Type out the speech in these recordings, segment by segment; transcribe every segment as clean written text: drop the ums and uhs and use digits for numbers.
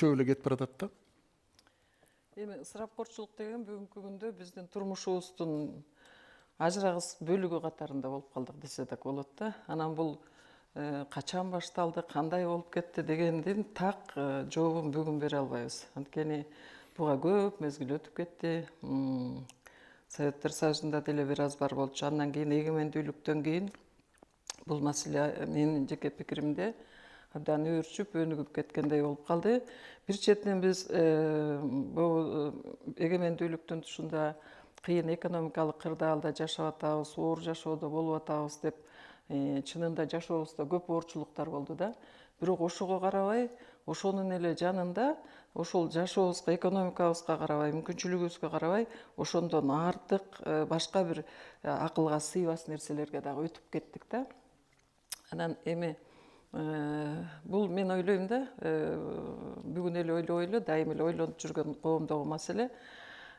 Şöyle кетип баратат да. Эми ысырапкорчулук деген бүгүнкү күндө биздин турмушубуздун ажырагыс бөлүгү катарында болуп калдык десе так болот да. Анан бул качан башталды, кандай болуп кетти дегендин так жообун бүгүн бере албайбыз. Анткени буга көп мезгил өтүп кетти. Советтер Союзунда деле бир аз бар болчу. Андан кийин эгемендүүлүктөн кийин бул маселе менин жеке пикиримде абдан өөрчүп, өнүгүп кеткендей болуп калды. Бир четинен биз бул эгемендүүлүктүн тушунда кыйын экономикалык кырдаалда жашап атабыз, оор жашоодо болуп атабыз деп чынында жашообузда көп оорчулуктар болду да. Бирок ошого карабай, ошонун эле жанында ошол жашообузга, экономикабызга карабай, мүмкүнчүлүгүбүзгө карабай, ошондон артык башка бир акылга сыйбас нерселерге дагы өтүп кеттик да. Анан эми бул мен ойлойм да, бүгүн эле ойлобойлу, дайым эле ойлонуп жүргөн коомдогу маселе.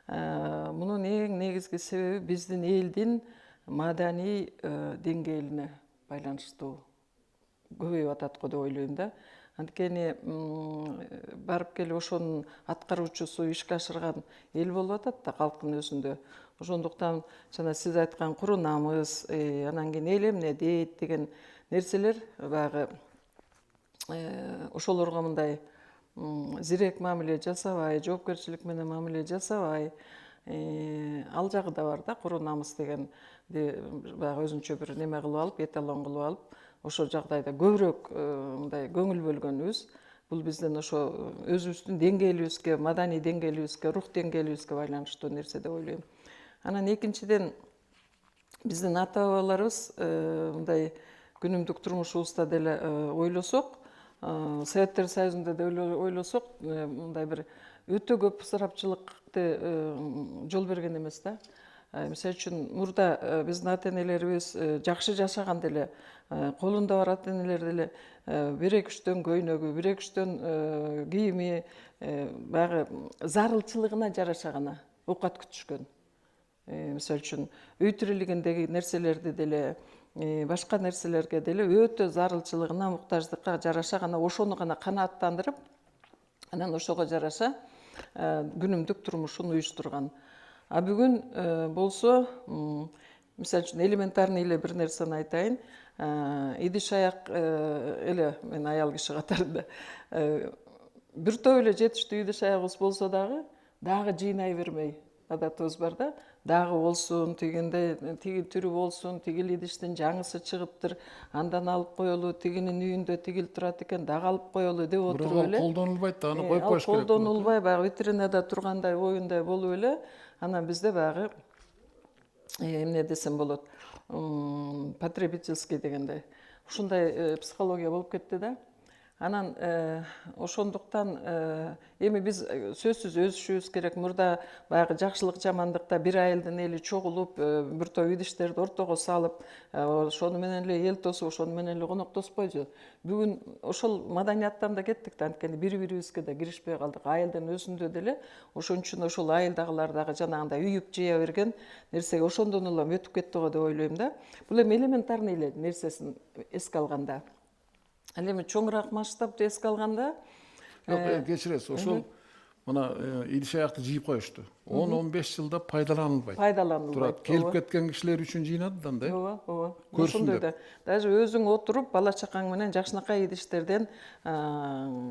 Мунун эң негизги себеби биздин элдин маданий деңгээлине байланыштуу көбөйүп атат го деп ойлойм да. Анткени барып келип ошонун аткаруучусу, ишке ашырган эл болуп атат да калктын өзүндө. Ошондуктан жана сиз айткан куру намыс, анан кийин эл эмне дейт деген нерселер баягы ошолорго мындай зирек мамиле жасабай, жоопкерчилик менен мамиле жасабай, ал жагы да бар да, куру намыс деген баягы өзүнчө бир неме кылып алып, эталон кылып алып, ошол жагдайда көбүрөөк мындай көңүл бөлгөнүбүз бул биздин ошо өзүбүздүн деңгээлибизге, маданий деңгээлибизге, рух деңгээлибизге байланыштуу нерсе деп ойлойм. Анан экинчиден биздин ата бабаларыбыз мындай күнүмдүк турмушубузда деле ойлосок, Советтер Союзунда деле ойлосок, мындай бир өтө көп ысырапчылыкты жол берген эмес да. Мисалы үчүн мурда биздин ата энелерибиз жакшы жашаган деле, колунда бар ата энелер деле бир эки үчтөн көйнөгү, бир эки үчтөн кийими, баягы зарылчылыгына жараша гана оокат күтүшкөн. Мисалы үчүн үй тирилигиндеги нерселерди деле, башка нерселерге деле өтө зарылчылыгына, муктаждыкка жараша гана ошону гана канааттандырып, анан ошого жараша күнүмдүк турмушун уюштурган. А бүгүн болсо, мисалы үчүн элементарный эле бир нерсени айтайын. Идиш аяк эле мен аял киши катарында бир топ эле жетиштүү идиш аягыбыз болсо дагы жыйнай бермей адатыбыз бар да. Дагы болсун, тигиндей, тиги түрү болсун, тигил идиштин жаңысы чыгыптыр, андан алып коелу, тигинин үйүндө тигил турат экен, дагы алып коелу деп отуруп эле. Бирок колдонулбайт да, аны коюп коюш керек. Колдонулбай, баягы витринада тургандай оюндай болуп эле, анан бизде баягы эмне десем болот, потребительский дегендей ушундай психология болуп кетти да. Анан ошондуктан эми биз сөзсүз өсүшүбүз керек. Мурда баягы жакшылык жамандыкта бир айылдын эли чогулуп, бир топ идиштерди ортого салып, ошону менен эле эл тосуп, ошону менен эле коноктошпойчу. Бүгүн ошол маданияттан да кеттик да, анткени бири-бирибизге да киришпей калдык. Айылдын өзүндө деле ошон үчүн ошол айылдагылар дагы жанагындай үйүп жыя берген нерсеге ошондон улам өтүп кетти го деп ойлойм да. Бул эми элементарный эле нерсесин эске алганда. Ал эми чоңураак масштабты эске алганда, кечиресиз, ошол мына идиш аякты жыйып коюшту. 10-15 жылда пайдаланылбайт. Пайдаланылбайт. Келип кеткен кишилер үчүн жыйнады да андай. Ооба. Көрсүндөр. Да. Даже өзүң отуруп, бала чакаң менен жакшынакай идиштерден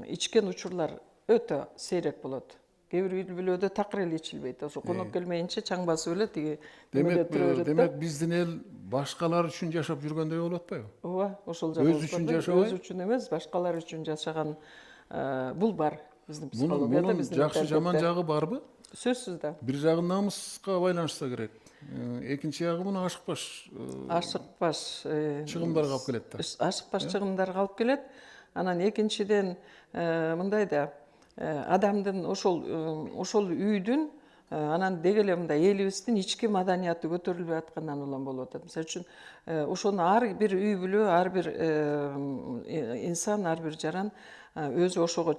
ичкен учурлар өтө сейрек болот. Кээ бир үй бүлөдө такыр эле ичилбейт. Ошо конок келмейинче чаң басып эле тиги немеде тура берет да. Демек биздин эл башкалар үчүн жашап жүргөндөй болуп атпайбы? Ооба, ошол жагы. Өз үчүн жашабай? Өз үчүн эмес, башкалар үчүн жашаган бул бар биздин психологияда, Мунун жакшы жаман жагы барбы? Сөзсүз да. Бир жагы намыска байланышса керек. Экинчи жагы муну ашыкпаш чыгымдарга алып келет да. Ашыкпаш чыгымдарга алып келет. Анан экинчиден мындай да, адамдын ошол үйдүн анан деги эле мындай элибиздин ички маданияты көтөрүлбөй аткандан улам болуп атат. Мисалы үчүн ошону ар бир үй бүлө, ар бир инсан, ар бир жаран өзү ошого